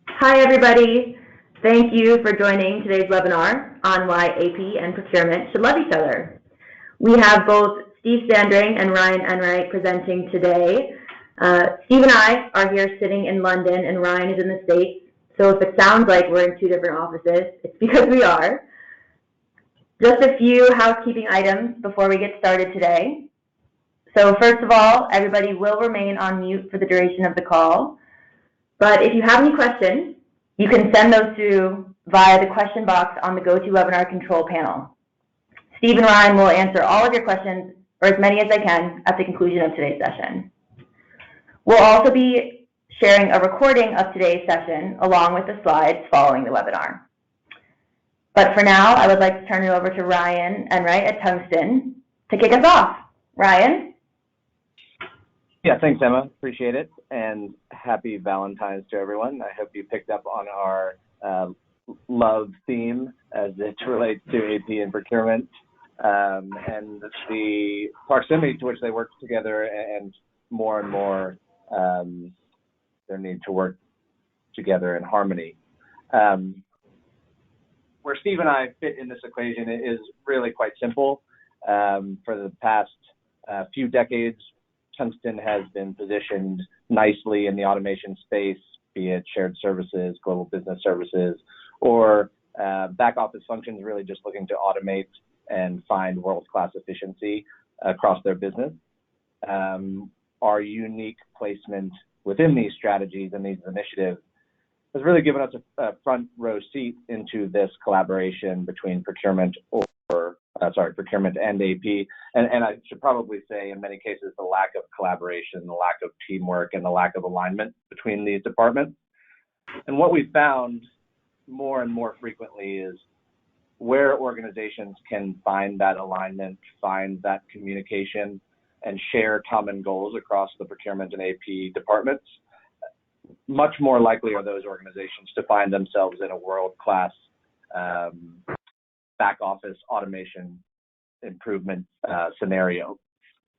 Hi, everybody. Thank you for joining today's webinar on why AP and procurement should love each other. We have both Steve Sandring and Ryan Enright presenting today. Steve and I are here sitting in London, and Ryan is in the States. So if it sounds like we're in two different offices, it's because we are. Just a few housekeeping items before we get started today. So first of all, everybody will remain on mute for the duration of the call. But if you have any questions, you can send those through via the question box on the GoToWebinar control panel. Steve and Ryan will answer all of your questions, or as many as they can, at the conclusion of today's session. We'll also be sharing a recording of today's session along with the slides following the webinar. But for now, I would like to turn it over to Ryan Enright at Tungsten to kick us off. Ryan? Yeah, thanks, Emma. Appreciate it. And happy Valentine's to everyone. I hope you picked up on our love theme as it relates to AP and procurement and the proximity to which they work together, and more their need to work together in harmony. Where Steve and I fit in this equation is really quite simple. For the past few decades, Tungsten has been positioned nicely in the automation space, be it shared services, global business services, or back office functions, really just looking to automate and find world-class efficiency across their business. Our unique placement within these strategies and these initiatives has really given us a front row seat into this collaboration between procurement and AP, and I should probably say in many cases the lack of collaboration, the lack of teamwork, and the lack of alignment between these departments. And what we've found more and more frequently is where organizations can find that alignment, find that communication, and share common goals across the procurement and AP departments, much more likely are those organizations to find themselves in a world-class back office automation improvement scenario.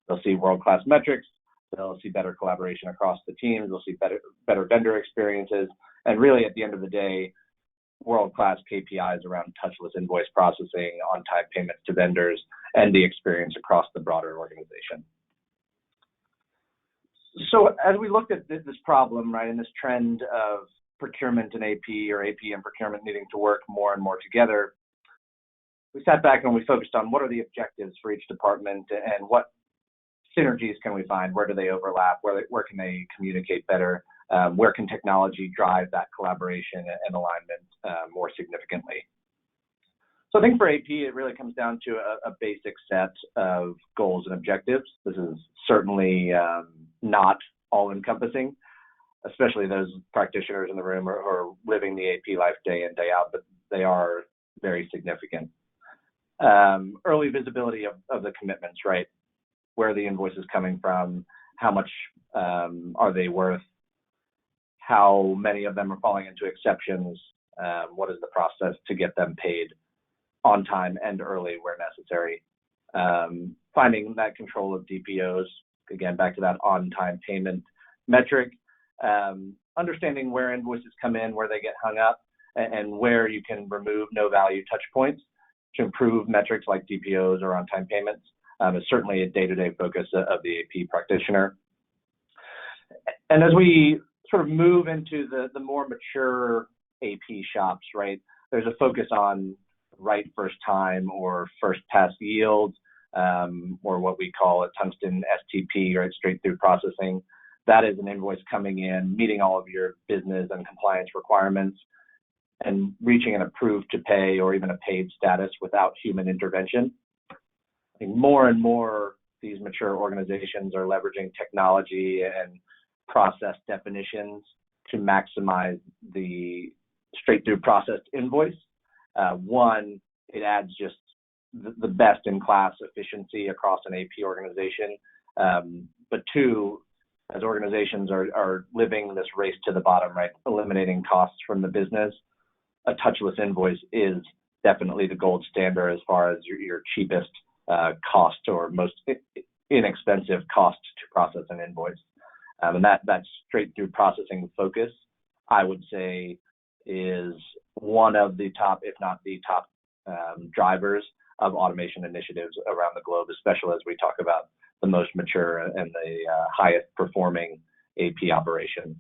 They'll see world-class metrics, they'll see better collaboration across the teams, they'll see better vendor experiences, and really at the end of the day, world-class KPIs around touchless invoice processing, on-time payments to vendors, and the experience across the broader organization. So as we looked at this problem, right, and this trend of procurement and AP, or AP and procurement needing to work more and more together, we sat back and we focused on what are the objectives for each department and what synergies can we find, where do they overlap, where can they communicate better, where can technology drive that collaboration and alignment more significantly. So I think for AP, it really comes down to a basic set of goals and objectives. This is certainly not all-encompassing, especially those practitioners in the room who are living the AP life day in, day out, but they are very significant. Early visibility of the commitments, right? Where are the invoices coming from? How much are they worth? How many of them are falling into exceptions? What is the process to get them paid on time and early where necessary? Finding that control of DPOs, again, back to that on-time payment metric. Understanding where invoices come in, where they get hung up, and where you can remove no-value touch points to improve metrics like DPOs or on-time payments is certainly a day-to-day focus of the AP practitioner. And as we sort of move into the more mature AP shops, right, there's a focus on right first time or first pass yield, or what we call a Tungsten STP, right, straight through processing. That is an invoice coming in, meeting all of your business and compliance requirements, and reaching an approved to pay or even a paid status without human intervention. I think more and more these mature organizations are leveraging technology and process definitions to maximize the straight through processed invoice. One, it adds just the best in class efficiency across an AP organization. But two, as organizations are living this race to the bottom, right, eliminating costs from the business, a touchless invoice is definitely the gold standard as far as your cheapest cost or most inexpensive cost to process an invoice. And that straight through processing focus I would say, is one of the top, if not the top, drivers of automation initiatives around the globe, especially as we talk about the most mature and the highest performing AP operations.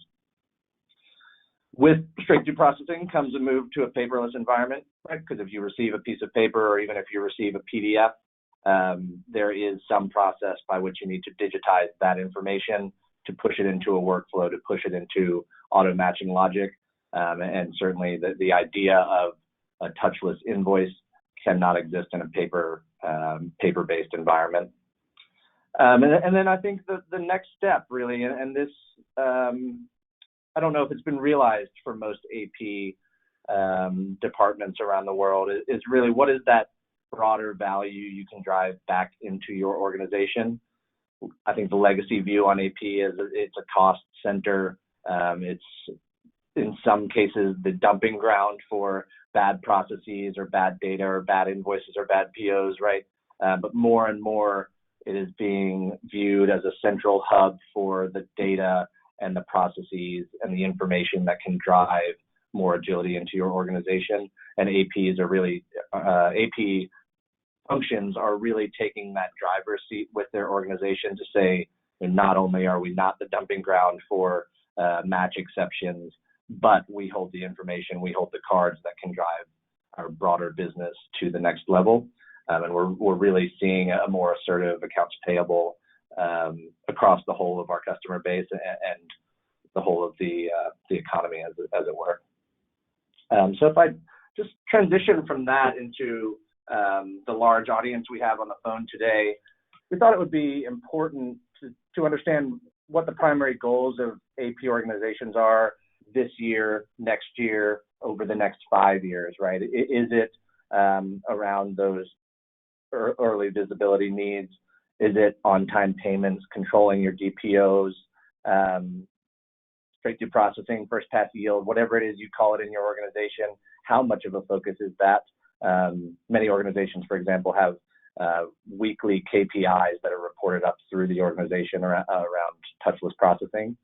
With straight-through processing comes a move to a paperless environment, right? Because if you receive a piece of paper or even if you receive a PDF, there is some process by which you need to digitize that information to push it into a workflow, to push it into auto matching logic. And certainly the idea of a touchless invoice cannot exist in a paper-based environment. And then I think the next step really, and this, I don't know if it's been realized for most AP departments around the world, is really what is that broader value you can drive back into your organization. I think the legacy view on AP is it's a cost center. It's in some cases the dumping ground for bad processes or bad data or bad invoices or bad POs, right? But more and more it is being viewed as a central hub for the data and the processes and the information that can drive more agility into your organization. And APs are really, AP functions are really taking that driver's seat with their organization to say, not only are we not the dumping ground for match exceptions, but we hold the information, we hold the cards that can drive our broader business to the next level. And we're really seeing a more assertive accounts payable across the whole of our customer base and the whole of the economy, as it were. So if I just transition from that into the large audience we have on the phone today, we thought it would be important to understand what the primary goals of AP organizations are this year, next year, over the next 5 years, right? Is it around those early visibility needs? Is it on-time payments, controlling your DPOs, straight-through processing, first-pass yield, whatever it is you call it in your organization? How much of a focus is that? Many organizations, for example, have weekly KPIs that are reported up through the organization around touchless processing.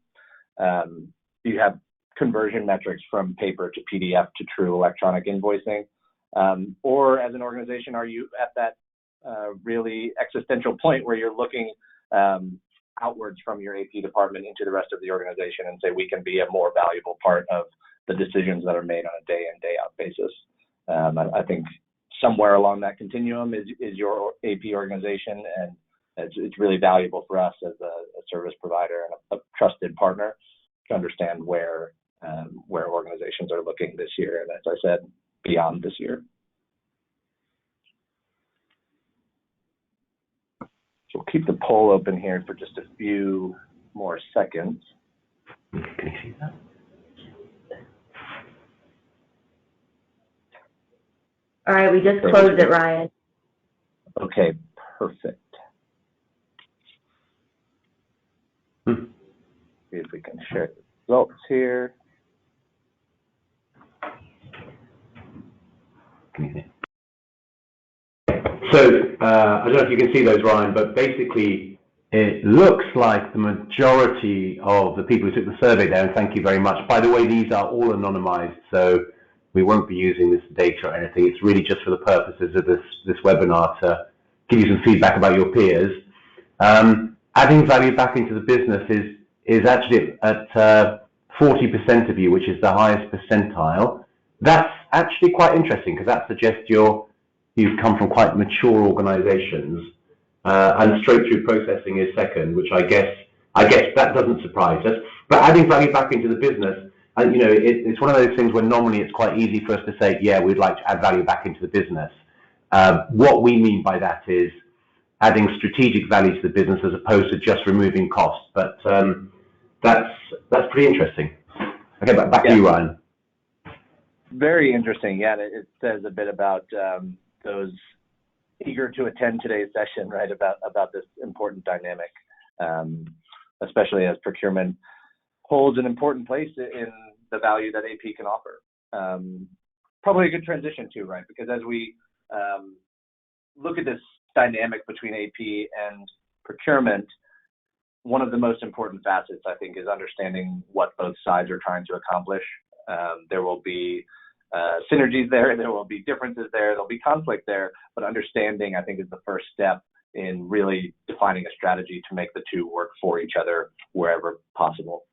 You have conversion metrics from paper to PDF to true electronic invoicing. Or as an organization, are you at that really existential point where you're looking outwards from your AP department into the rest of the organization and say, we can be a more valuable part of the decisions that are made on a day in, day out basis? I think somewhere along that continuum is your AP organization, and it's really valuable for us as a service provider and a trusted partner to understand where organizations are looking this year, and as I said, beyond this year. So we'll keep the poll open here for just a few more seconds. Can you see that? All right, we just closed it, Ryan. Okay, perfect. See if we can share the results here. So I don't know if you can see those, Ryan, but basically it looks like the majority of the people who took the survey there, and thank you very much. By the way, these are all anonymized, so we won't be using this data or anything. It's really just for the purposes of this webinar to give you some feedback about your peers. Adding value back into the business is actually at 40% of you, which is the highest percentile. That's actually quite interesting because that suggests you've come from quite mature organizations, and straight-through processing is second, which I guess that doesn't surprise us. But adding value back into the business, and it's one of those things where normally it's quite easy for us to say, yeah, we'd like to add value back into the business. What we mean by that is adding strategic value to the business as opposed to just removing costs. But that's pretty interesting. Okay, back to you, Ryan. Very interesting. Yeah, it says a bit about those eager to attend today's session, right, about this important dynamic, especially as procurement holds an important place in the value that AP can offer. Probably a good transition too, right? Because as we look at this dynamic between AP and procurement, one of the most important facets, I think, is understanding what both sides are trying to accomplish. There will be synergies there, there will be differences there, there'll be conflict there, but understanding, I think, is the first step in really defining a strategy to make the two work for each other wherever possible.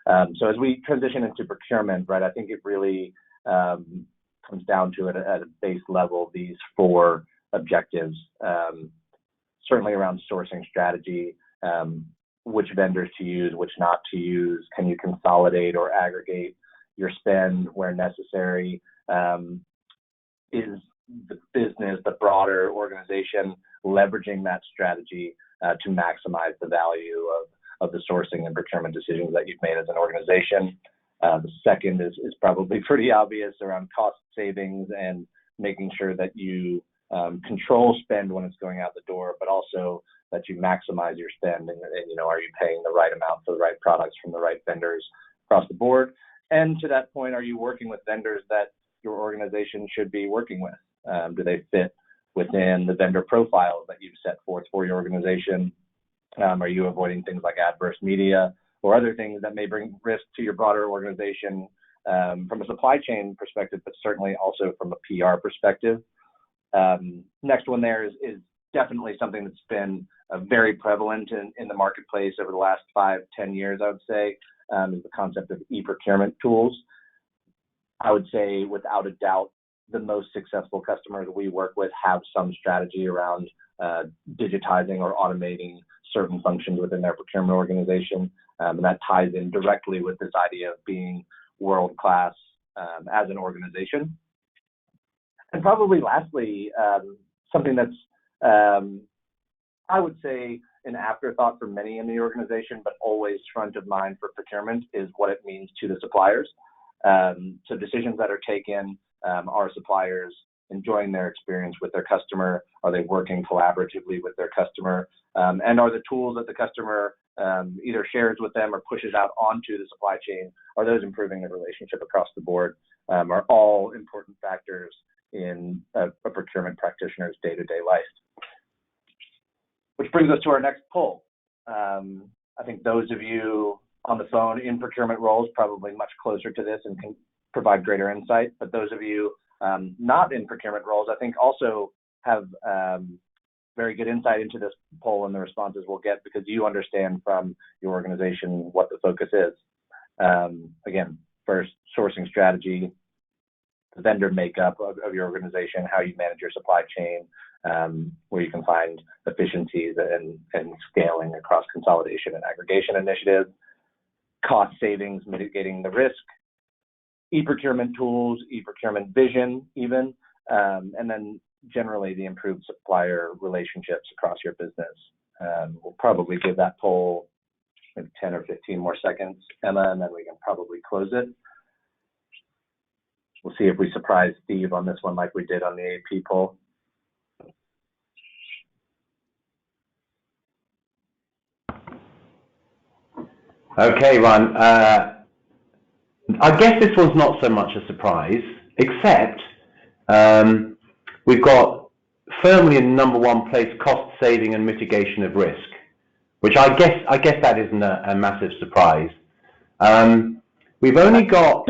So as we transition into procurement, right, I think it really comes down to it at a base level, these four objectives, certainly around sourcing strategy, which vendors to use, which not to use, can you consolidate or aggregate your spend where necessary, is the business, the broader organization, leveraging that strategy to maximize the value of the sourcing and procurement decisions that you've made as an organization. The second is probably pretty obvious around cost savings and making sure that you control spend when it's going out the door, but also that you maximize your spend and are you paying the right amount for the right products from the right vendors across the board? And to that point, are you working with vendors that your organization should be working with? Do they fit within the vendor profiles that you've set forth for your organization? Are you avoiding things like adverse media or other things that may bring risk to your broader organization from a supply chain perspective, but certainly also from a PR perspective? Next one there is definitely something that's been very prevalent in the marketplace over the last 5-10 years, I would say, is the concept of e-procurement tools. I would say without a doubt, the most successful customers we work with have some strategy around digitizing or automating certain functions within their procurement organization. And that ties in directly with this idea of being world-class as an organization. And probably lastly, something that's, I would say, an afterthought for many in the organization, but always front of mind for procurement is what it means to the suppliers. So decisions that are taken, are suppliers enjoying their experience with their customer? Are they working collaboratively with their customer? And are the tools that the customer either shares with them or pushes out onto the supply chain, are those improving the relationship across the board? Are all important factors in a procurement practitioner's day-to-day life. Which brings us to our next poll. I think those of you on the phone in procurement roles probably much closer to this and can provide greater insight, but those of you not in procurement roles, I think also have very good insight into this poll and the responses we'll get because you understand from your organization what the focus is. Again, first, sourcing strategy, the vendor makeup of your organization, how you manage your supply chain, where you can find efficiencies and scaling across consolidation and aggregation initiatives, cost savings, mitigating the risk, e-procurement tools, e-procurement vision even, and then generally the improved supplier relationships across your business. We'll probably give that poll maybe 10 or 15 more seconds, Emma, and then we can probably close it. We'll see if we surprise Steve on this one like we did on the AP poll. Okay, Ron. I guess this one's not so much a surprise, except we've got firmly in number one place cost saving and mitigation of risk, which I guess that isn't a massive surprise. We've only got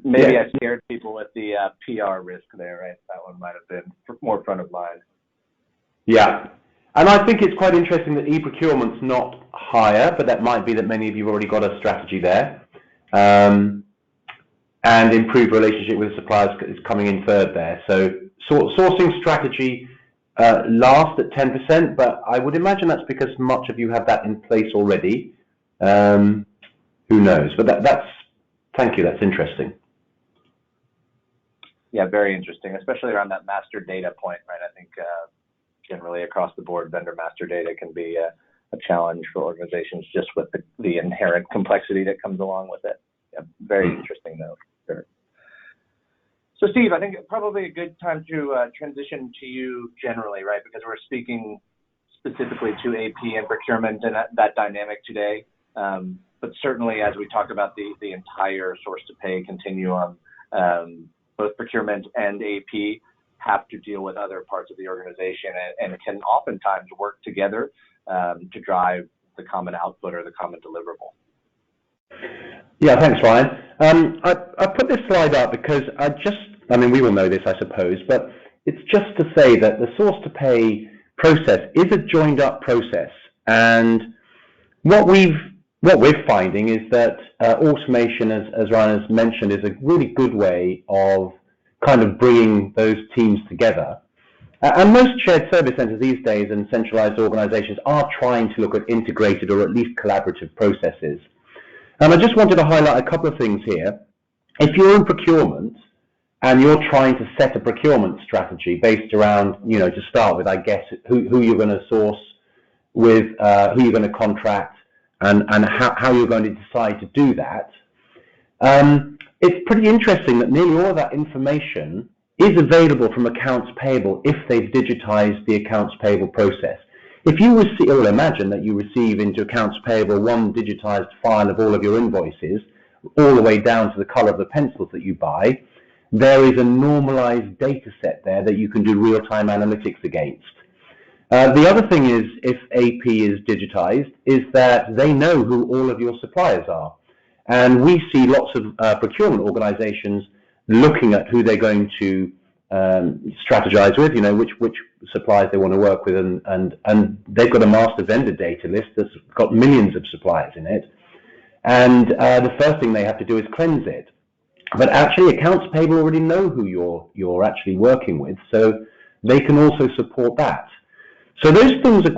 maybe I scared people with the PR risk there, right? That one might have been more front of mind. Yeah. And I think it's quite interesting that e-procurement's not higher, but that might be that many of you have already got a strategy there. And improved relationship with suppliers is coming in third there. So sourcing strategy last at 10%, but I would imagine that's because much of you have that in place already. Who knows? But thank you, that's interesting. Yeah, very interesting, especially around that master data point, right? I think generally across the board, vendor master data can be a challenge for organizations just with the inherent complexity that comes along with it. Yeah, very interesting though. Sure. So Steve, I think probably a good time to transition to you generally, right? Because we're speaking specifically to AP and procurement and that dynamic today. But certainly as we talk about the entire source to pay continuum, both procurement and AP have to deal with other parts of the organization and can oftentimes work together to drive common output or the common deliverable. Yeah, thanks, Ryan. I put this slide up because we all know this, I suppose, but it's just to say that the source to pay process is a joined up process. And what we're finding is that automation, as Ryan has mentioned, is a really good way of kind of bringing those teams together. And most shared service centers these days and centralized organizations are trying to look at integrated or at least collaborative processes. And I just wanted to highlight a couple of things here. If you're in procurement and you're trying to set a procurement strategy based around, to start with, I guess, who you're going to source with, who you're going to contract, and how you're going to decide to do that, it's pretty interesting that nearly all of that information is available from accounts payable if they've digitized the accounts payable process. If you imagine that you receive into accounts payable one digitized file of all of your invoices, all the way down to the color of the pencils that you buy, there is a normalized data set there that you can do real-time analytics against. The other thing is, if AP is digitized, is that they know who all of your suppliers are. And we see lots of procurement organizations looking at who they're going to strategize with, which suppliers they want to work with, and they've got a master vendor data list that's got millions of suppliers in it. And the first thing they have to do is cleanse it. But actually, accounts payable already know who you're actually working with, so they can also support that. So those things are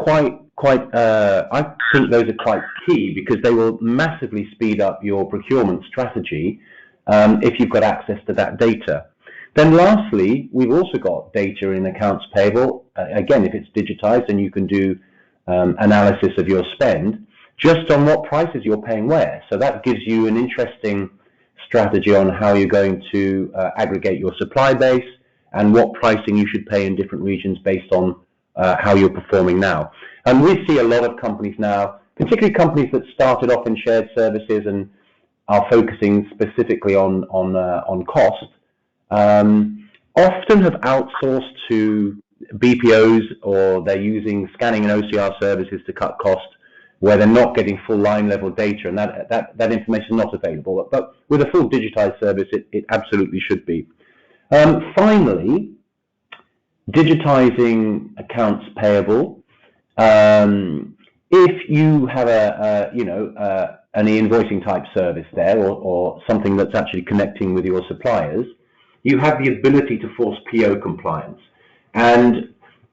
I think those are quite key, because they will massively speed up your procurement strategy if you've got access to that data. Then lastly, we've also got data in accounts payable, again, if it's digitized, and you can do analysis of your spend just on what prices you're paying where. So that gives you an interesting strategy on how you're going to aggregate your supply base and what pricing you should pay in different regions based on how you're performing now. And we see a lot of companies now, particularly companies that started off in shared services and are focusing specifically on cost, often have outsourced to BPOs, or they're using scanning and OCR services to cut costs, where they're not getting full line level data, and that information is not available. But with a full digitized service, it absolutely should be. Finally, digitizing accounts payable. If you have an e-invoicing type service there, or something that's actually connecting with your suppliers, you have the ability to force PO compliance. And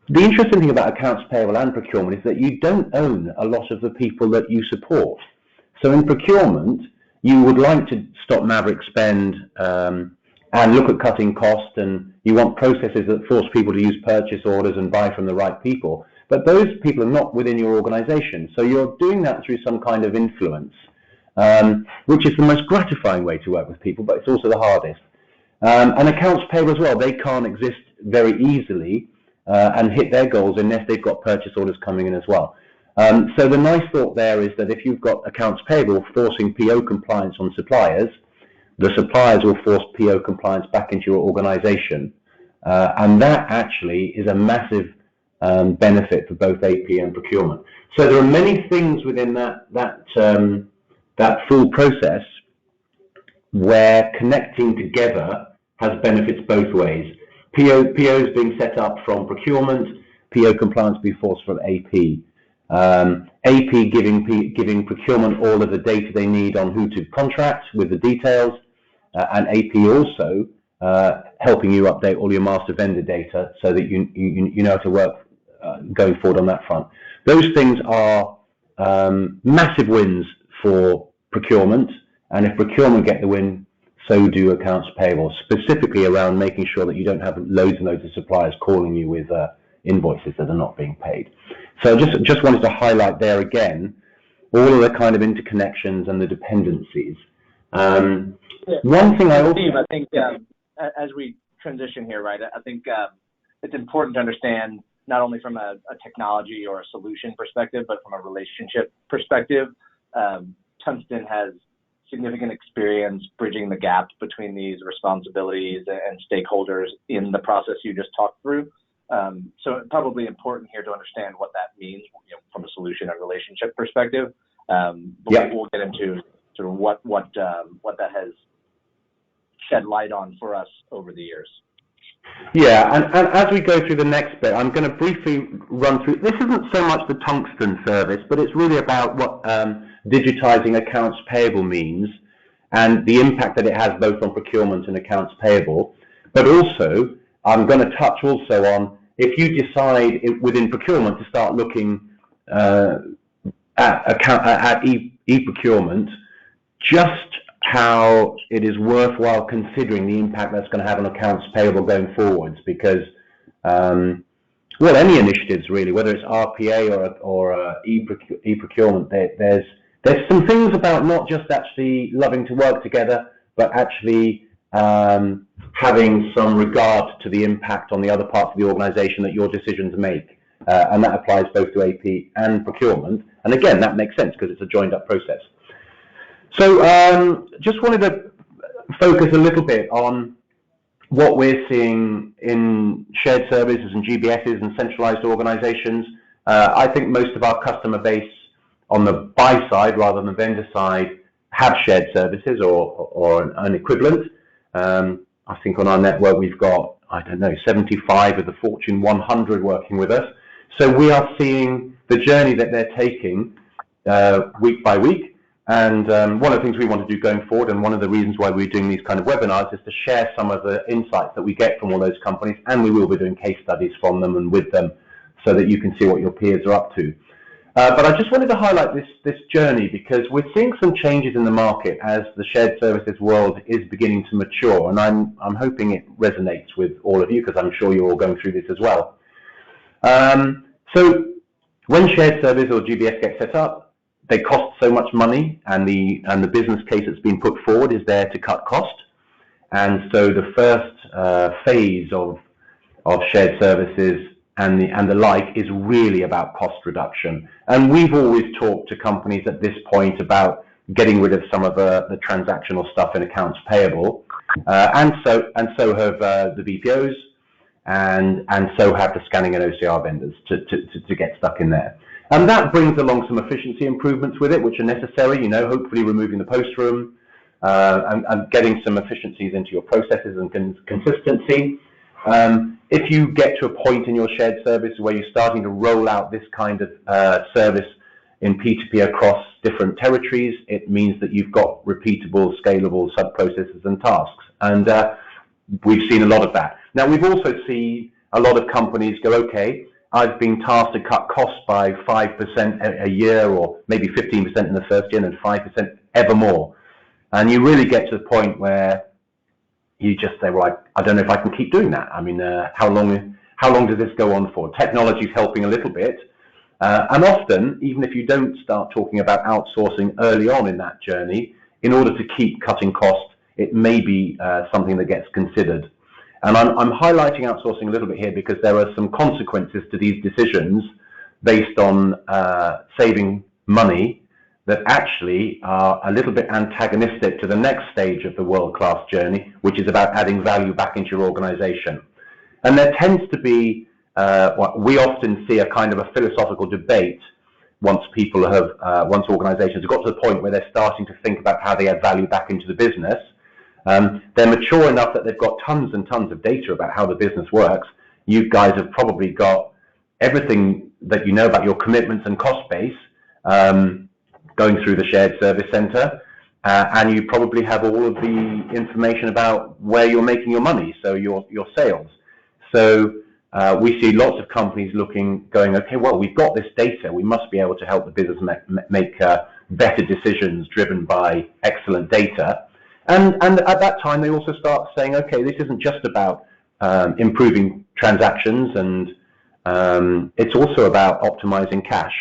the interesting thing about accounts payable and procurement is that you don't own a lot of the people that you support. So in procurement, you would like to stop maverick spend and look at cutting costs, and you want processes that force people to use purchase orders and buy from the right people. But those people are not within your organization. So you're doing that through some kind of influence, which is the most gratifying way to work with people, but it's also the hardest. And accounts payable as well, they can't exist very easily and hit their goals unless they've got purchase orders coming in as well. So the nice thought there is that if you've got accounts payable forcing PO compliance on suppliers, the suppliers will force PO compliance back into your organization. And that actually is a massive benefit for both AP and procurement. So there are many things within that full process where connecting together has benefits both ways. POs being set up from procurement, PO compliance being forced from AP. AP giving procurement all of the data they need on who to contract with the details, and AP also helping you update all your master vendor data so that you know how to work going forward on that front. Those things are massive wins for procurement, and if procurement get the win, so do accounts payable, specifically around making sure that you don't have loads and loads of suppliers calling you with invoices that are not being paid. So just wanted to highlight there again all of the kind of interconnections and the dependencies. One thing I also... Steve, I think as we transition here, right, I think it's important to understand not only from a technology or a solution perspective, but from a relationship perspective. Tungsten has significant experience bridging the gap between these responsibilities and stakeholders in the process you just talked through. So probably important here to understand what that means, from a solution and relationship perspective. But we'll get into sort of what that has shed light on for us over the years. Yeah, and as we go through the next bit, I'm going to briefly run through. This isn't so much the tungsten service, but it's really about what digitizing accounts payable means and the impact that it has both on procurement and accounts payable. But also, I'm going to touch also on if you decide within procurement to start looking at e-procurement, just how it is worthwhile considering the impact that's going to have on accounts payable going forwards, because well, any initiatives really, whether it's RPA or e-procurement, there's some things about not just actually loving to work together, but actually having some regard to the impact on the other parts of the organization that your decisions make, and that applies both to AP and procurement. And again, that makes sense because it's a joined up process. So just wanted to focus a little bit on what we're seeing in shared services and GBSs and centralized organizations. I think most of our customer base on the buy side rather than the vendor side have shared services or an equivalent. I think on our network we've got, 75 of the Fortune 100 working with us. So we are seeing the journey that they're taking week by week. And one of the things we want to do going forward, and one of the reasons why we're doing these kind of webinars, is to share some of the insights that we get from all those companies, and we will be doing case studies from them and with them so that you can see what your peers are up to. But I just wanted to highlight this journey because we're seeing some changes in the market as the shared services world is beginning to mature, and I'm hoping it resonates with all of you because I'm sure you're all going through this as well. So when shared service or GBS gets set up, they cost so much money, and the business case that's been put forward is there to cut cost. And so the first phase of shared services and the like is really about cost reduction. And we've always talked to companies at this point about getting rid of some of the transactional stuff in accounts payable, and so have the BPOs, and so have the scanning and OCR vendors to get stuck in there. And that brings along some efficiency improvements with it, which are necessary, hopefully removing the post room and getting some efficiencies into your processes and consistency. If you get to a point in your shared service where you're starting to roll out this kind of service in P2P across different territories, it means that you've got repeatable, scalable sub-processes and tasks. And we've seen a lot of that. Now, we've also seen a lot of companies go, okay, I've been tasked to cut costs by 5% a year, or maybe 15% in the first year and 5% ever more. And you really get to the point where you just say, well, I don't know if I can keep doing that. I mean, how long does this go on for? Technology's helping a little bit. And often, even if you don't start talking about outsourcing early on in that journey, in order to keep cutting costs, it may be something that gets considered. And I'm highlighting outsourcing a little bit here because there are some consequences to these decisions based on saving money that actually are a little bit antagonistic to the next stage of the world-class journey, which is about adding value back into your organization. And there tends to be, we often see a kind of a philosophical debate once organizations have got to the point where they're starting to think about how they add value back into the business. They're mature enough that they've got tons and tons of data about how the business works. You guys have probably got everything that you know about your commitments and cost base going through the shared service center, and you probably have all of the information about where you're making your money, so your sales. So we see lots of companies going, okay, well, we've got this data. We must be able to help the business make better decisions driven by excellent data. And at that time, they also start saying, okay, this isn't just about improving transactions, and it's also about optimizing cash.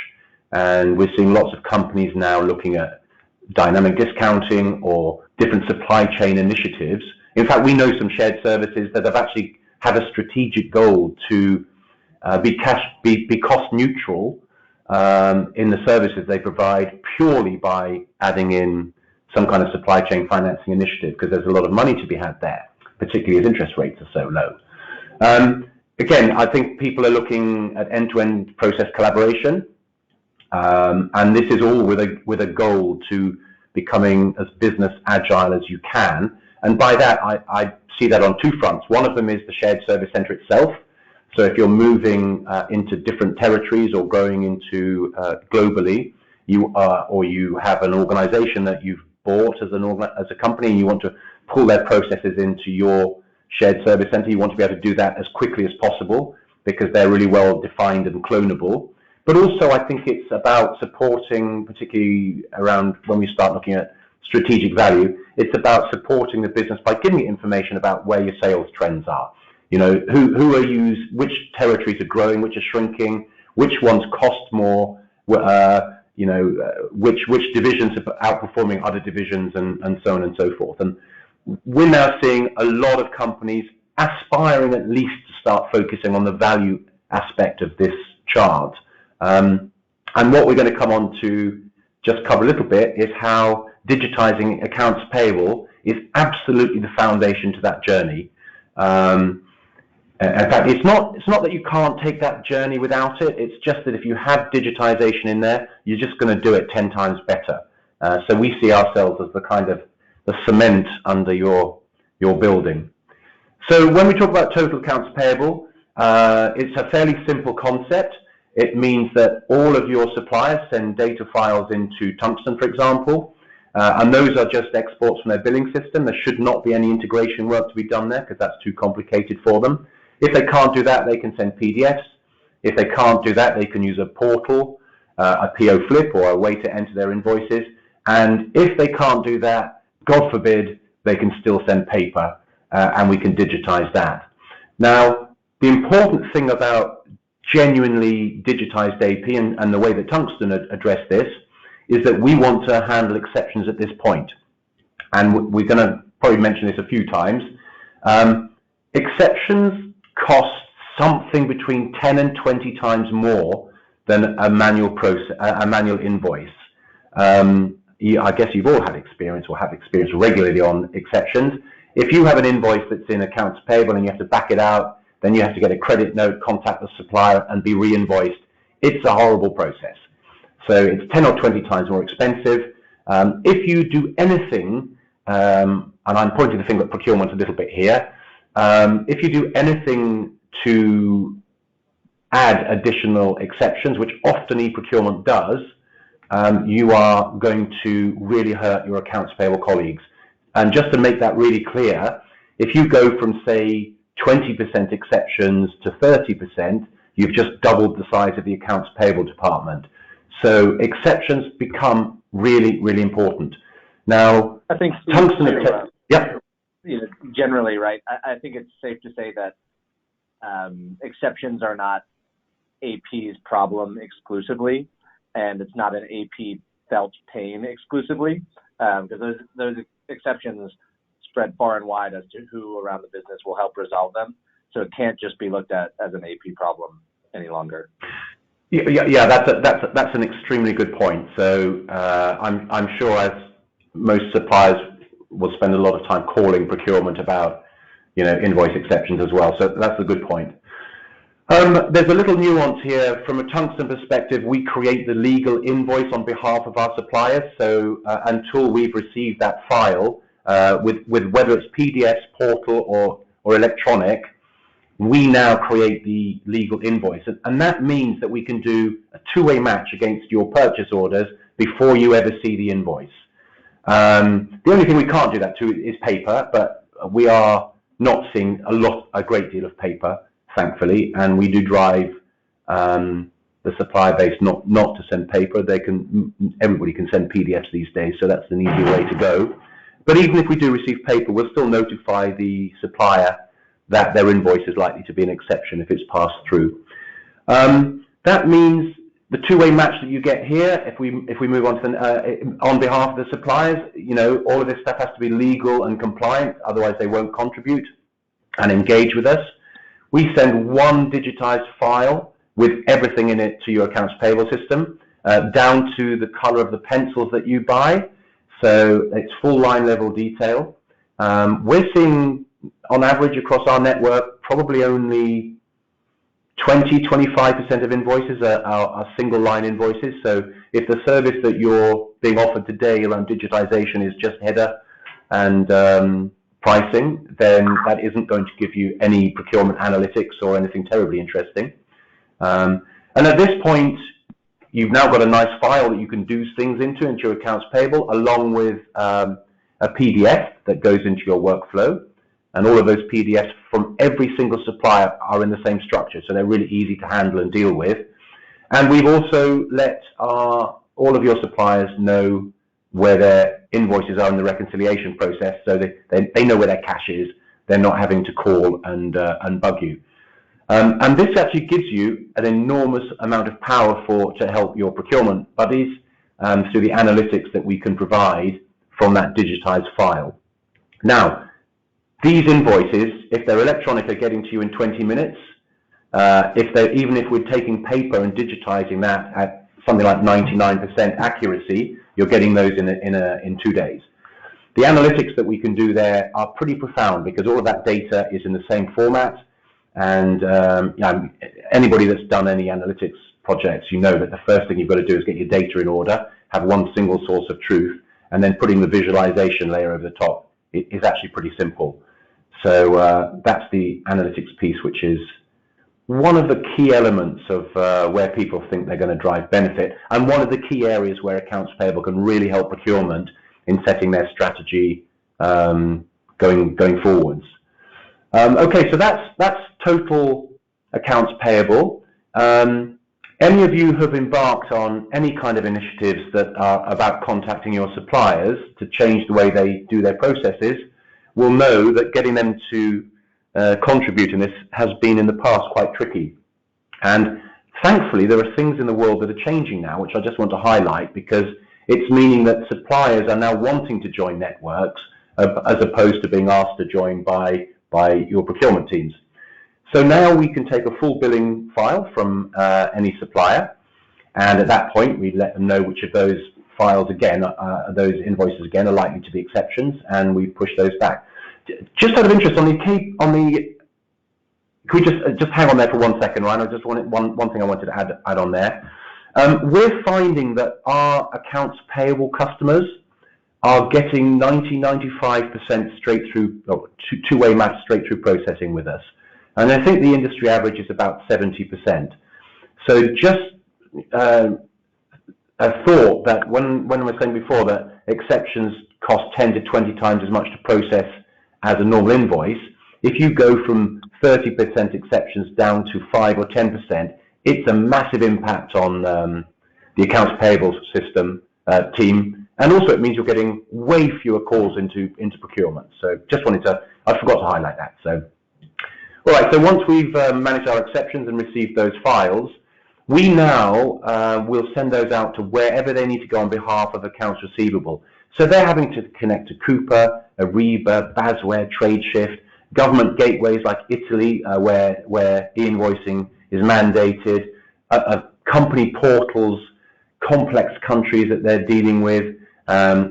And we're seeing lots of companies now looking at dynamic discounting or different supply chain initiatives. In fact, we know some shared services that have actually had a strategic goal to be cost neutral in the services they provide purely by adding in some kind of supply chain financing initiative, because there's a lot of money to be had there, particularly as interest rates are so low. again, I think people are looking at end-to-end process collaboration, and this is all with a goal to becoming as business agile as you can. And by that, I see that on two fronts. One of them is the shared service center itself. So if you're moving into different territories or growing into globally, or you have an organization that you've bought as a company, and you want to pull their processes into your shared service center, you want to be able to do that as quickly as possible because they're really well defined and clonable. But also, I think it's about supporting, particularly around when we start looking at strategic value, it's about supporting the business by giving it information about where your sales trends are. You know, who are you, which territories are growing, which are shrinking, which ones cost more, you know, which divisions are outperforming other divisions, and so on and so forth. And we're now seeing a lot of companies aspiring at least to start focusing on the value aspect of this chart. And what we're going to come on to just cover a little bit is how digitizing accounts payable is absolutely the foundation to that journey. In fact, it's not that you can't take that journey without it. It's just that if you have digitization in there, you're just going to do it 10 times better. So we see ourselves as the kind of the cement under your building. So when we talk about total accounts payable, it's a fairly simple concept. It means that all of your suppliers send data files into Tungsten, for example, and those are just exports from their billing system. There should not be any integration work to be done there because that's too complicated for them. If they can't do that, they can send PDFs. If they can't do that, they can use a portal, a PO flip, or a way to enter their invoices. And if they can't do that, God forbid, they can still send paper, and we can digitize that. Now, the important thing about genuinely digitized AP and the way that Tungsten addressed this is that we want to handle exceptions at this point. And we're going to probably mention this a few times. Exceptions cost something between 10 and 20 times more than a manual process, a manual invoice. I guess you've all had experience or have experience regularly on exceptions. If you have an invoice that's in accounts payable and you have to back it out, then you have to get a credit note, contact the supplier, and be re-invoiced. It's a horrible process. So it's 10 or 20 times more expensive. If you do anything, and I'm pointing the finger at procurement a little bit here, if you do anything to add additional exceptions, which often e-procurement does, you are going to really hurt your accounts payable colleagues. And just to make that really clear, if you go from, say, 20% exceptions to 30%, you've just doubled the size of the accounts payable department. So exceptions become really, really important. Now, I think Tungsten, yeah. You know, generally, right, I think it's safe to say that exceptions are not AP's problem exclusively, and it's not an AP felt pain exclusively, because those exceptions spread far and wide as to who around the business will help resolve them. So it can't just be looked at as an AP problem any longer. Yeah, that's an extremely good point. So I'm sure as most suppliers will spend a lot of time calling procurement about, you know, invoice exceptions as well. So that's a good point. There's a little nuance here. From a Tungsten perspective, we create the legal invoice on behalf of our suppliers. So until we've received that file, with whether it's PDFs, portal, or electronic, we now create the legal invoice. And that means that we can do a two-way match against your purchase orders before you ever see the invoice. The only thing we can't do that to is paper, but we are not seeing a great deal of paper, thankfully, and we do drive the supplier base not to send paper. Everybody can send PDFs these days, so that's an easy way to go. But even if we do receive paper, we'll still notify the supplier that their invoice is likely to be an exception if it's passed through. That means the two-way match that you get here, if we move on to on behalf of the suppliers, you know, all of this stuff has to be legal and compliant, otherwise they won't contribute and engage with us. We send one digitized file with everything in it to your accounts payable system, down to the color of the pencils that you buy. So it's full line level detail. We're seeing, on average across our network, probably only 20-25% of invoices are single line invoices. So if the service that you're being offered today around digitization is just header and pricing, then that isn't going to give you any procurement analytics or anything terribly interesting. And at this point, you've now got a nice file that you can do things into your accounts payable, along with a PDF that goes into your workflow. And all of those PDFs from every single supplier are in the same structure, so they're really easy to handle and deal with. And we've also let all of your suppliers know where their invoices are in the reconciliation process, so they know where their cash is. They're not having to call and bug you. And this actually gives you an enormous amount of power to help your procurement buddies through the analytics that we can provide from that digitized file. Now, these invoices, if they're electronic, are getting to you in 20 minutes. Even if we're taking paper and digitizing that at something like 99% accuracy, you're getting those in 2 days. The analytics that we can do there are pretty profound because all of that data is in the same format. And anybody that's done any analytics projects, you know that the first thing you've got to do is get your data in order, have one single source of truth, and then putting the visualization layer over the top is actually pretty simple. So that's the analytics piece, which is one of the key elements of where people think they're going to drive benefit, and one of the key areas where accounts payable can really help procurement in setting their strategy going forwards. Okay, so that's total accounts payable. Any of you who have embarked on any kind of initiatives that are about contacting your suppliers to change the way they do their processes will know that getting them to contribute in this has been in the past quite tricky. And thankfully, there are things in the world that are changing now, which I just want to highlight, because it's meaning that suppliers are now wanting to join networks as opposed to being asked to join by your procurement teams. So now we can take a full billing file from any supplier, and at that point we let them know which of those files again, those invoices again, are likely to be exceptions, and we push those back. Just out of interest, could we just hang on there for 1 second, Ryan? I just wanted one thing I wanted to add on there. We're finding that our accounts payable customers are getting 90-95% straight through, two-way match straight through processing with us, and I think the industry average is about 70%. So just a thought that when we were saying before that exceptions cost 10 to 20 times as much to process as a normal invoice, if you go from 30% exceptions down to 5 or 10%, it's a massive impact on the accounts payable system team, and also it means you're getting way fewer calls into procurement. So just I forgot to highlight that. So, all right, so once we've managed our exceptions and received those files, we now will send those out to wherever they need to go on behalf of accounts receivable. So they're having to connect to Coupa, Ariba, Basware, TradeShift, government gateways like Italy, where e-invoicing is mandated, company portals, complex countries that they're dealing with,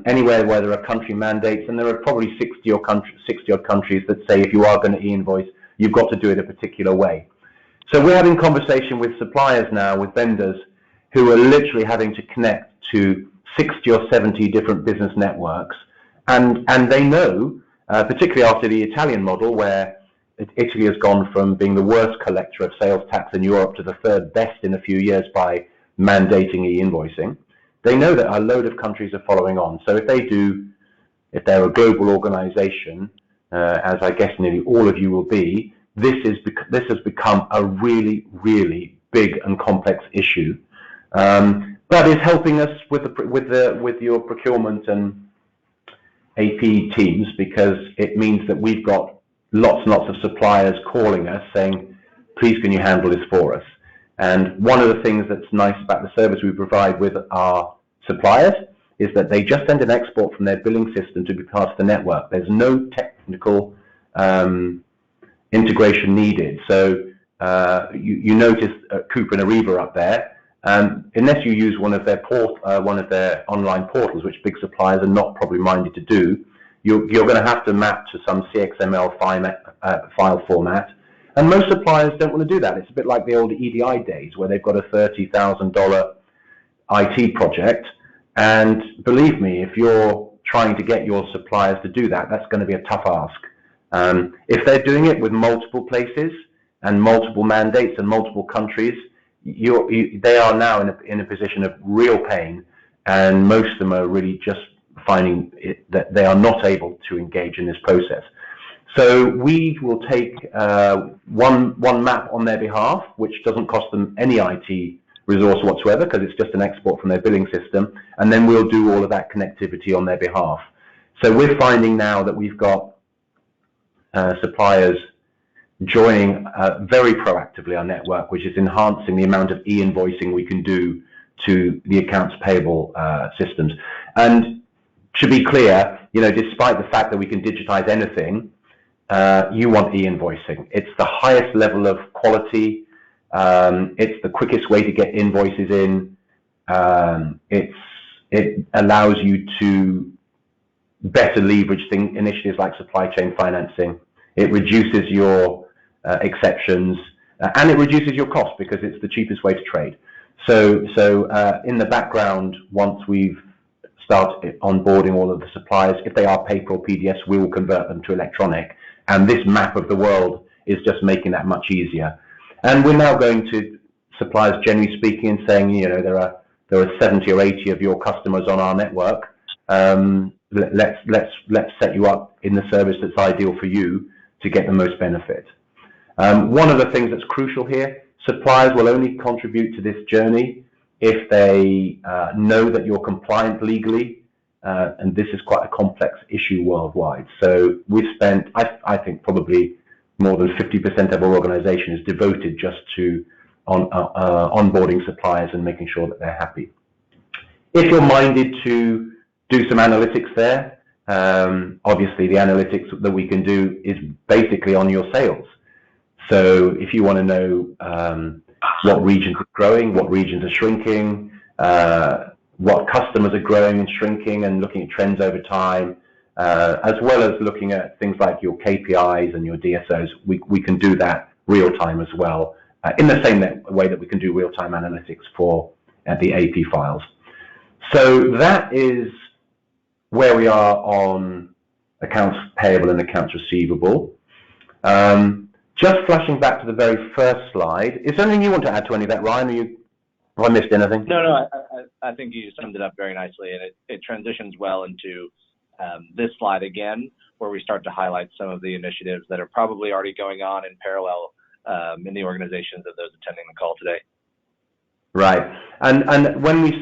anywhere where there are country mandates, and there are probably 60 odd countries that say if you are going to e-invoice, you've got to do it a particular way. So we're having conversation with suppliers now, with vendors, who are literally having to connect to 60 or 70 different business networks, and they know, particularly after the Italian model, where Italy has gone from being the worst collector of sales tax in Europe to the third best in a few years by mandating e-invoicing. They know that a load of countries are following on. So if they're a global organization, as I guess nearly all of you will be, this has become a really, really big and complex issue. But is helping us with your procurement and AP teams, because it means that we've got lots and lots of suppliers calling us saying, please can you handle this for us? And one of the things that's nice about the service we provide with our suppliers is that they just send an export from their billing system to be part of the network. There's no technical integration needed. So you notice Coupa and Ariba up there. Unless you use one of their online portals, which big suppliers are not probably minded to do, you're going to have to map to some CXML file format, And most suppliers don't want to do that. It's a bit like the old EDI days where they've got a $30,000 IT project. And believe me, if you're trying to get your suppliers to do that, that's going to be a tough ask. If they're doing it with multiple places and multiple mandates and multiple countries, they are now in a position of real pain, and most of them are really just finding that they are not able to engage in this process. So we will take one map on their behalf, which doesn't cost them any IT resource whatsoever because it's just an export from their billing system, and then we'll do all of that connectivity on their behalf. So we're finding now that we've got suppliers joining very proactively our network, which is enhancing the amount of e-invoicing we can do to the accounts payable systems. And to be clear, despite the fact that we can digitize anything, you want e-invoicing. It's the highest level of quality. It's the quickest way to get invoices in. It allows you to better leverage initiatives like supply chain financing. It reduces your exceptions, and it reduces your cost because it's the cheapest way to trade. So in the background, once we've started onboarding all of the suppliers, if they are paper or PDFs, we will convert them to electronic. And this map of the world is just making that much easier. And we're now going to suppliers, generally speaking, and saying, there are 70 or 80 of your customers on our network. Let's set you up in the service that's ideal for you to get the most benefit. One of the things that's crucial here, suppliers will only contribute to this journey if they know that you're compliant legally, and this is quite a complex issue worldwide. So we've spent, I think, probably more than 50% of our organization is devoted just to onboarding suppliers and making sure that they're happy. If you're minded to do some analytics there, obviously the analytics that we can do is basically on your sales. So if you want to know what regions are growing, what regions are shrinking, what customers are growing and shrinking, and looking at trends over time, as well as looking at things like your KPIs and your DSOs, we can do that real time as well, in the same way that we can do real time analytics for the AP files. So that is where we are on accounts payable and accounts receivable. Just flashing back to the very first slide, is there anything you want to add to any of that, Ryan? Have I missed anything? No, I think you summed it up very nicely, and it transitions well into this slide again, where we start to highlight some of the initiatives that are probably already going on in parallel in the organizations of those attending the call today. Right, and when we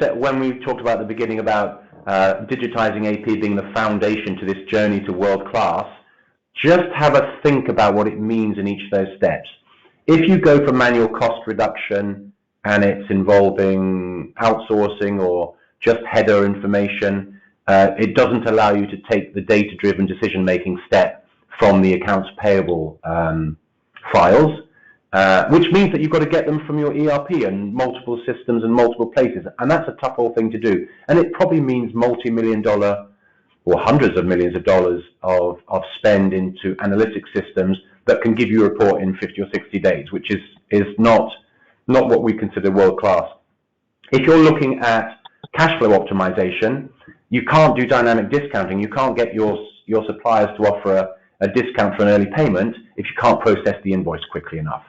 talked about at the beginning about digitizing AP being the foundation to this journey to world class, just have a think about what it means in each of those steps. If you go for manual cost reduction and it's involving outsourcing or just header information, it doesn't allow you to take the data-driven decision-making step from the accounts payable files, which means that you've got to get them from your ERP and multiple systems and multiple places, and that's a tough old thing to do. And it probably means multi-million-dollar or hundreds of millions of dollars of spend into analytic systems that can give you a report in 50 or 60 days, which is not what we consider world-class. If you're looking at cash flow optimization, you can't do dynamic discounting. You can't get your suppliers to offer a discount for an early payment if you can't process the invoice quickly enough.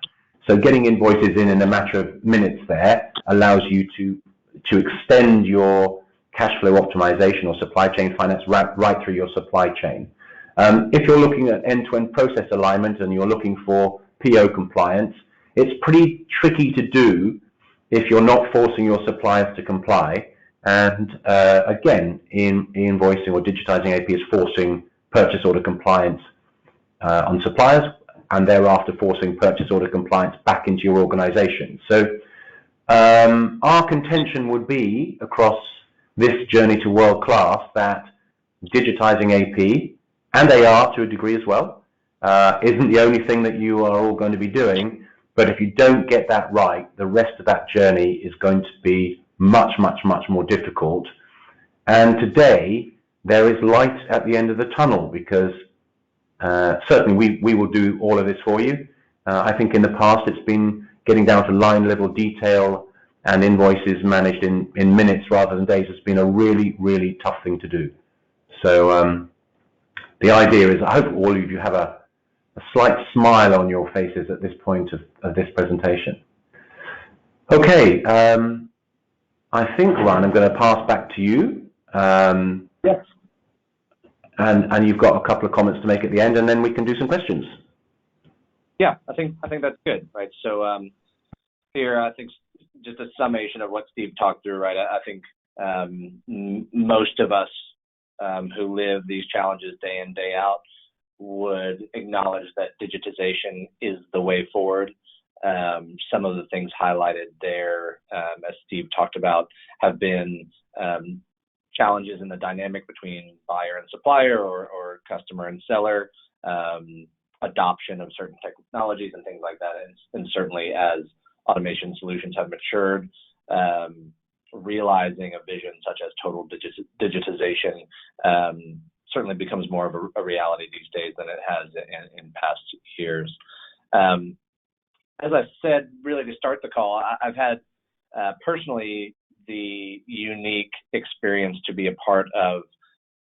So getting invoices in a matter of minutes there allows you to extend your cash flow optimization or supply chain finance right through your supply chain. If you're looking at end-to-end process alignment and you're looking for PO compliance, it's pretty tricky to do if you're not forcing your suppliers to comply. And again, invoicing or digitizing AP is forcing purchase order compliance on suppliers, and thereafter forcing purchase order compliance back into your organization. So our contention would be across this journey to world class that digitizing AP and AR to a degree as well isn't the only thing that you are all going to be doing. But if you don't get that right, the rest of that journey is going to be much, much, much more difficult. And today, there is light at the end of the tunnel because certainly we will do all of this for you. I think in the past it's been getting down to line level detail and invoices managed in minutes rather than days. Has been a really, really tough thing to do. So the idea is I hope all of you have a slight smile on your faces at this point of this presentation. Okay, I think, Ryan, I'm going to pass back to you. Yes. And you've got a couple of comments to make at the end, and then we can do some questions. Yeah, I think that's good, right? So here, I think just a summation of what Steve talked through, right? I think most of us who live these challenges day in, day out would acknowledge that digitization is the way forward. Some of the things highlighted there, as Steve talked about, have been challenges in the dynamic between buyer and supplier or customer and seller, adoption of certain technologies and things like that. And certainly as automation solutions have matured, realizing a vision such as total digitization certainly becomes more of a reality these days than it has in past years. As I said, really to start the call, I've had personally the unique experience to be a part of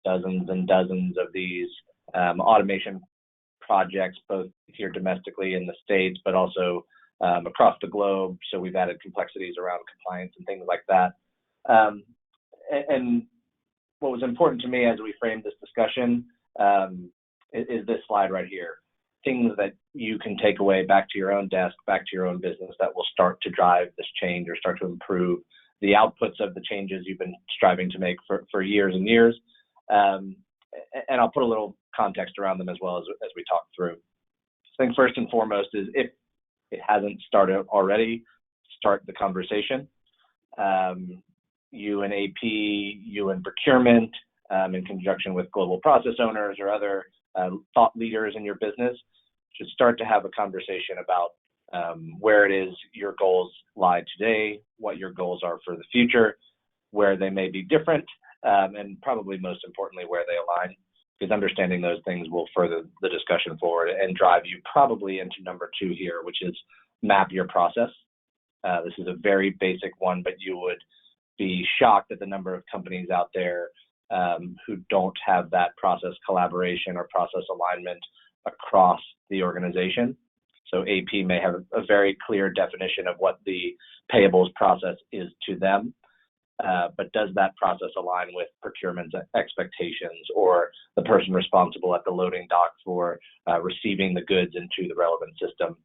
dozens and dozens of these automation projects, both here domestically in the States, but also across the globe. So we've added complexities around compliance and things like that. And what was important to me as we framed this discussion is this slide right here. Things that you can take away back to your own desk, back to your own business that will start to drive this change or start to improve the outputs of the changes you've been striving to make for years and years. And I'll put a little context around them as well as we talk through. I think first and foremost is if it hasn't started already, start the conversation. You and AP, you and procurement, in conjunction with global process owners or other thought leaders in your business, should start to have a conversation about where it is your goals lie today, what your goals are for the future, where they may be different, and probably most importantly, where they align, because understanding those things will further the discussion forward and drive you probably into number 2 here, which is map your process. This is a very basic one, but you would be shocked at the number of companies out there who don't have that process collaboration or process alignment across the organization. So AP may have a very clear definition of what the payables process is to them, but does that process align with procurement's expectations or the person responsible at the loading dock for receiving the goods into the relevant system?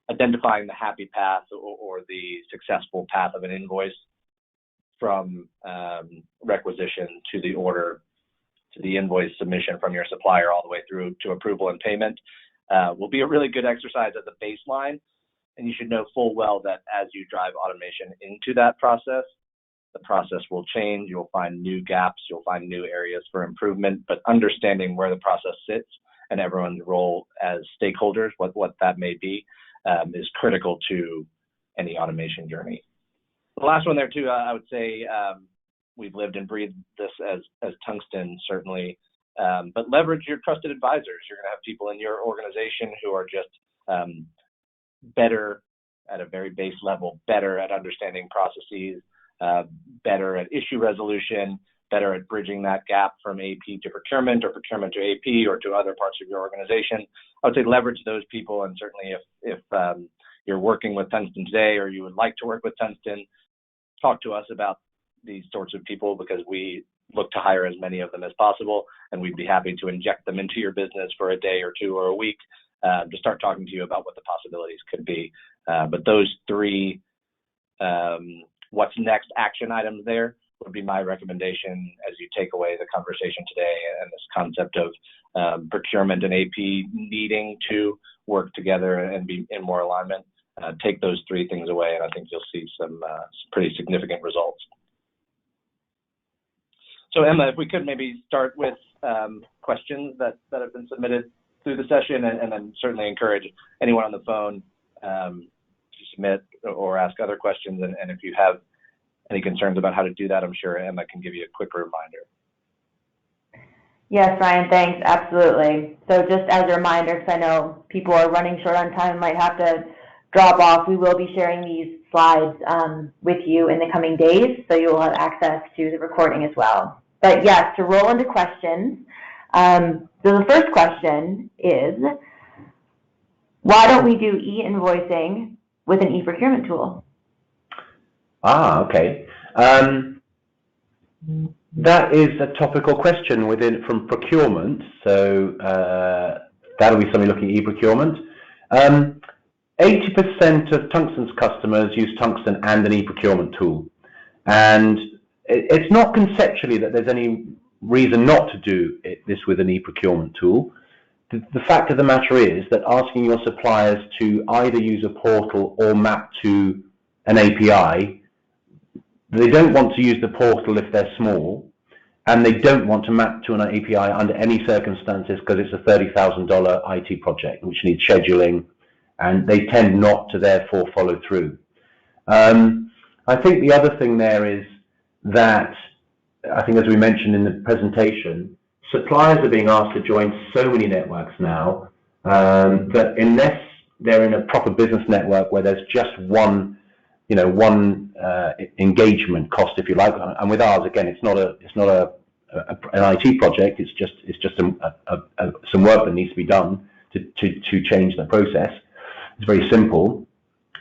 Identifying the happy path or the successful path of an invoice from requisition to the order to the invoice submission from your supplier all the way through to approval and payment will be a really good exercise as a baseline. And you should know full well that as you drive automation into that process, the process will change. You'll find new gaps. You'll find new areas for improvement. But understanding where the process sits and everyone's role as stakeholders, what that may be, is critical to any automation journey. The last one there too, I would say we've lived and breathed this as Tungsten, certainly, but leverage your trusted advisors. You're going to have people in your organization who are just better at a very base level, better at understanding processes, better at issue resolution, better at bridging that gap from AP to procurement or procurement to AP or to other parts of your organization. I would say leverage those people, and certainly if you're working with Tungsten today or you would like to work with Tungsten, talk to us about these sorts of people, because we look to hire as many of them as possible, and we'd be happy to inject them into your business for a day or 2 or a week to start talking to you about what the possibilities could be. But those 3 what's next action items there would be my recommendation as you take away the conversation today and this concept of procurement and AP needing to work together and be in more alignment. Take those 3 things away, and I think you'll see some pretty significant results. So Emma, if we could maybe start with questions that have been submitted through the session, and then certainly encourage anyone on the phone to submit or ask other questions. And if you have any concerns about how to do that, I'm sure Emma can give you a quick reminder. Yes, Ryan, thanks. Absolutely. So just as a reminder, because I know people are running short on time and might have to drop off, we will be sharing these slides with you in the coming days, so you will have access to the recording as well. But yes, to roll into questions. So the first question is, why don't we do e-invoicing with an e-procurement tool? Okay. That is a topical question from procurement, so that'll be somebody looking at e-procurement. 80% of Tungsten's customers use Tungsten and an e-procurement tool, and it's not conceptually that there's any reason not to do this with an e-procurement tool. The fact of the matter is that asking your suppliers to either use a portal or map to an API, they don't want to use the portal if they're small, and they don't want to map to an API under any circumstances because it's a $30,000 IT project which needs scheduling, and they tend not to therefore follow through. I think the other thing there is that, I think as we mentioned in the presentation, suppliers are being asked to join so many networks now that unless they're in a proper business network where there's just one engagement cost, if you like, and with ours, again, it's not an IT project. It's just some work that needs to be done to change the process. It's very simple.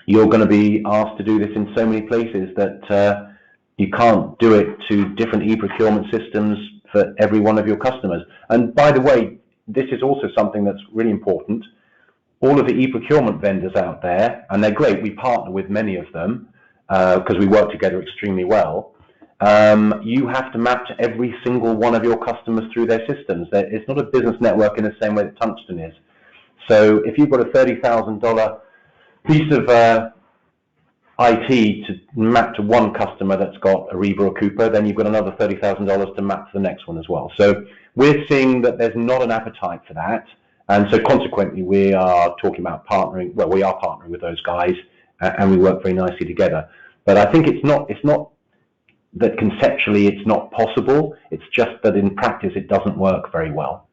You're going to be asked to do this in so many places that you can't do it to different e-procurement systems for every one of your customers. And by the way, this is also something that's really important. All of the e-procurement vendors out there, and they're great, we partner with many of them because we work together extremely well. You have to map to every single one of your customers through their systems. It's not a business network in the same way that Tungsten is. So if you've got a $30,000 piece of IT to map to one customer that's got Ariba or Coupa, then you've got another $30,000 to map to the next one as well. So we're seeing that there's not an appetite for that, and so consequently we are talking about partnering. Well, we are partnering with those guys, and we work very nicely together. But I think it's not that conceptually it's not possible. It's just that in practice it doesn't work very well.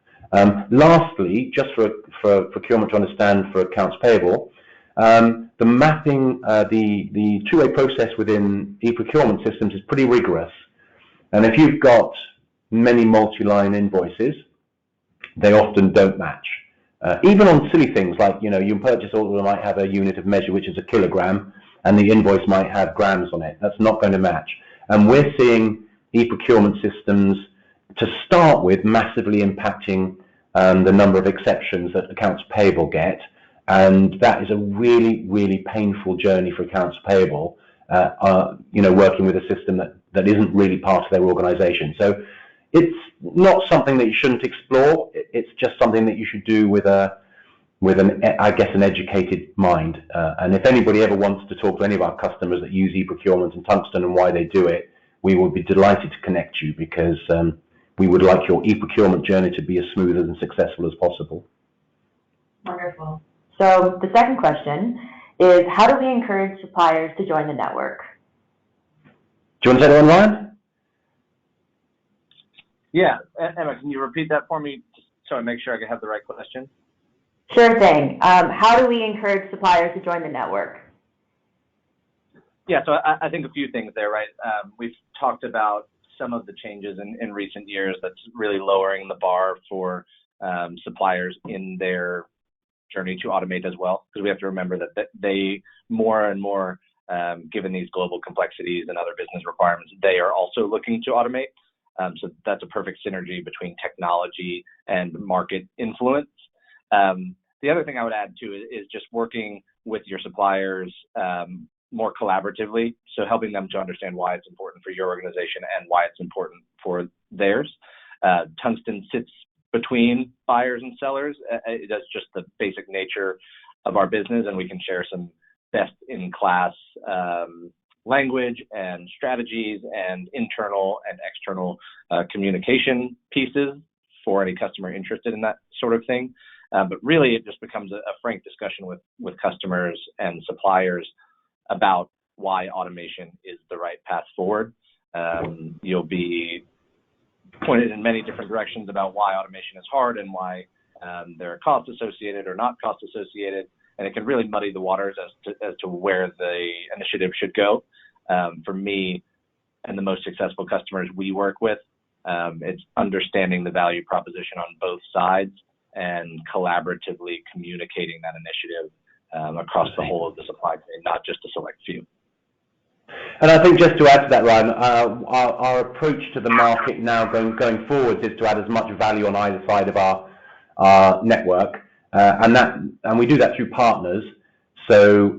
Lastly, just for procurement to understand for accounts payable, the mapping, the two-way process within e-procurement systems is pretty rigorous. And if you've got many multi-line invoices, they often don't match. Even on silly things like, your purchase order might have a unit of measure, which is a kilogram, and the invoice might have grams on it. That's not going to match. And we're seeing e-procurement systems, to start with, massively impacting the number of exceptions that accounts payable get. And that is a really, really painful journey for accounts payable, working with a system that isn't really part of their organization. So it's not something that you shouldn't explore. It's just something that you should do with an educated mind. And if anybody ever wants to talk to any of our customers that use e-procurement and Tungsten and why they do it, we would be delighted to connect you, because we would like your e-procurement journey to be as smooth and successful as possible. Wonderful. So the second question is, how do we encourage suppliers to join the network? Do you want to take that one, Ryan? Yeah, Emma, can you repeat that for me so I make sure I have the right question? Sure thing. How do we encourage suppliers to join the network? Yeah, so I think a few things there, right? We've talked about some of the changes in recent years that's really lowering the bar for suppliers in their journey to automate as well, because we have to remember that they more and more, given these global complexities and other business requirements, they are also looking to automate. So that's a perfect synergy between technology and market influence. The other thing I would add too is just working with your suppliers more collaboratively, so helping them to understand why it's important for your organization and why it's important for theirs. Tungsten sits between buyers and sellers. That's just the basic nature of our business, and we can share some best-in-class language and strategies and internal and external communication pieces for any customer interested in that sort of thing. But really, it just becomes a frank discussion with customers and suppliers about why automation is the right path forward. You'll be pointed in many different directions about why automation is hard and why there are costs associated or not costs associated, and it can really muddy the waters as to where the initiative should go. For me and the most successful customers we work with, it's understanding the value proposition on both sides and collaboratively communicating that initiative across the whole of the supply chain, not just a select few. And I think just to add to that, Ryan, our approach to the market now going forward is to add as much value on either side of our network, and we do that through partners. So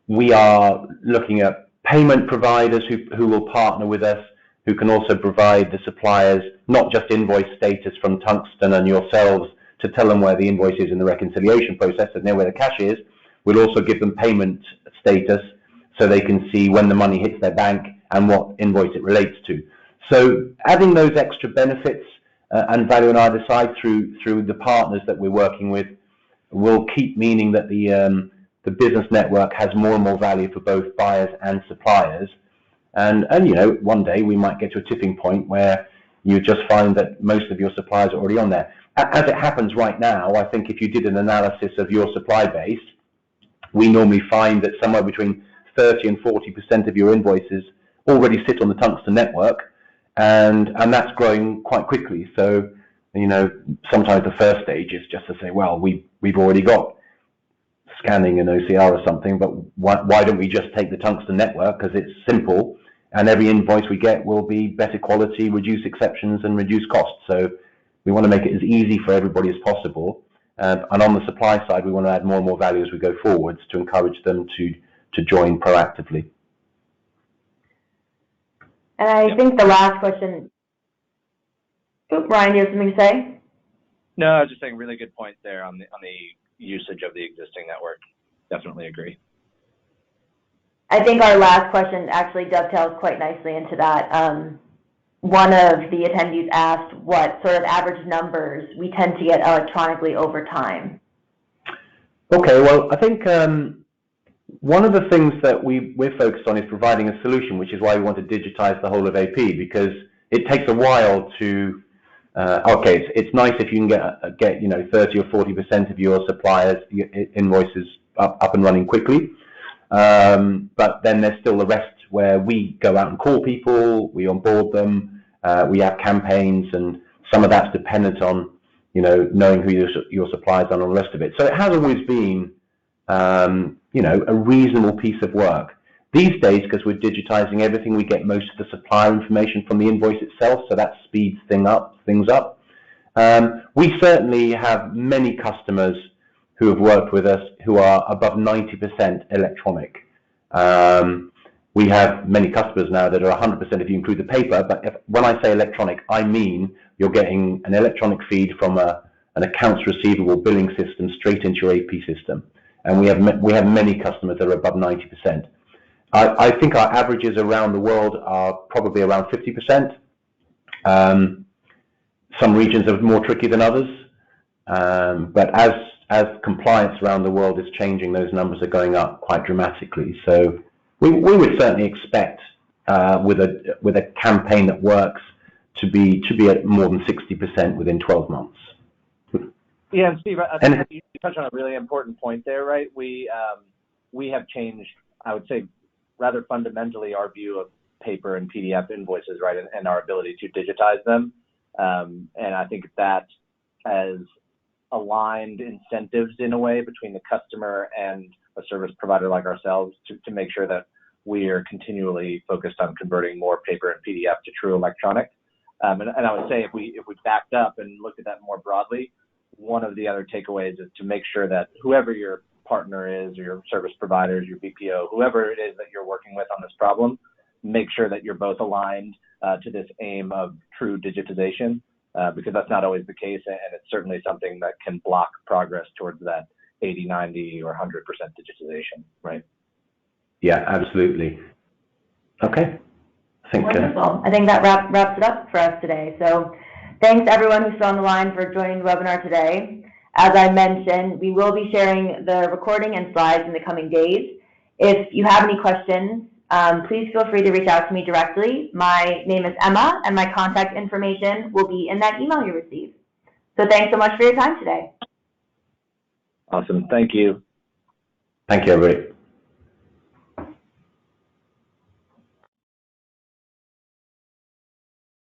we are looking at payment providers who will partner with us, who can also provide the suppliers not just invoice status from Tungsten and yourselves to tell them where the invoice is in the reconciliation process and know where the cash is. We'll also give them payment status so they can see when the money hits their bank and what invoice it relates to. So adding those extra benefits and value on either side through the partners that we're working with will keep meaning that the business network has more and more value for both buyers and suppliers. And you know, one day we might get to a tipping point where you just find that most of your suppliers are already on there. As it happens right now, I think if you did an analysis of your supply base, we normally find that somewhere between 30 and 40% of your invoices already sit on the Tungsten network, and that's growing quite quickly. So, you know, sometimes the first stage is just to say, well, we've already got scanning and OCR or something, but why don't we just take the Tungsten network, because it's simple, and every invoice we get will be better quality, reduce exceptions, and reduce costs. So we want to make it as easy for everybody as possible. And on the supply side, we want to add more and more value as we go forwards to encourage them to join proactively. And I think the last question. Ryan, you have something to say? No, I was just saying really good point there on the usage of the existing network. Definitely agree. I think our last question actually dovetails quite nicely into that. One of the attendees asked what sort of average numbers we tend to get electronically over time. Okay, well, I think one of the things that we're focused on is providing a solution, which is why we want to digitize the whole of AP, because it takes a while to, it's nice if you can get 30 or 40% of your suppliers' invoices up and running quickly, but then there's still the rest where we go out and call people, we onboard them, we have campaigns, and some of that's dependent on knowing who your suppliers are and all the rest of it. So it has always been a reasonable piece of work. These days, because we're digitizing everything, we get most of the supplier information from the invoice itself, so that speeds things up. We certainly have many customers who have worked with us who are above 90% electronic. We have many customers now that are 100% if you include the paper, but when I say electronic, I mean you're getting an electronic feed from an accounts receivable billing system straight into your AP system. And we have many customers that are above 90%. I think our averages around the world are probably around 50%. Some regions are more tricky than others, but as compliance around the world is changing, those numbers are going up quite dramatically. So we would certainly expect with a campaign that works to be at more than 60% within 12 months. Yeah, and Steve, I think you touched on a really important point there, right? We have changed, I would say, rather fundamentally our view of paper and PDF invoices, right, and our ability to digitize them. And I think that has aligned incentives in a way between the customer and a service provider like ourselves to make sure that we are continually focused on converting more paper and PDF to true electronic. And I would say if we backed up and looked at that more broadly, one of the other takeaways is to make sure that whoever your partner is, or your service providers, your BPO, whoever it is that you're working with on this problem, make sure that you're both aligned to this aim of true digitization, because that's not always the case, and it's certainly something that can block progress towards that 80, 90, or 100% digitization, right? Yeah, absolutely. Okay. Wonderful. I think that wraps it up for us today. So thanks everyone who's on the line for joining the webinar today. As I mentioned, we will be sharing the recording and slides in the coming days. If you have any questions, please feel free to reach out to me directly. My name is Emma, and my contact information will be in that email you receive. So thanks so much for your time today. Awesome. Thank you. Thank you, everybody.